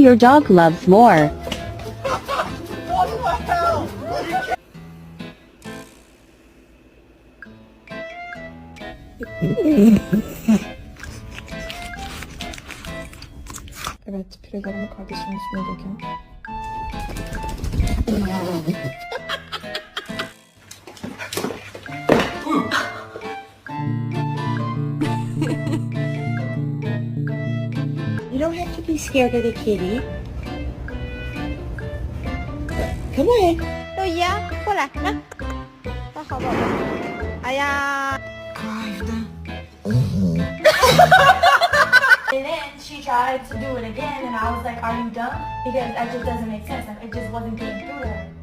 your dog loves more. Evet, pirelerimi kardeşimin üstüne dökün. You don't have to be scared of the kitty. Come on. 豆姨啊，过来，来，来，好宝贝。哎呀。And then she tried to do it again, and I was like, are you dumb? Because that just doesn't make sense. Like, it just wasn't getting through to her.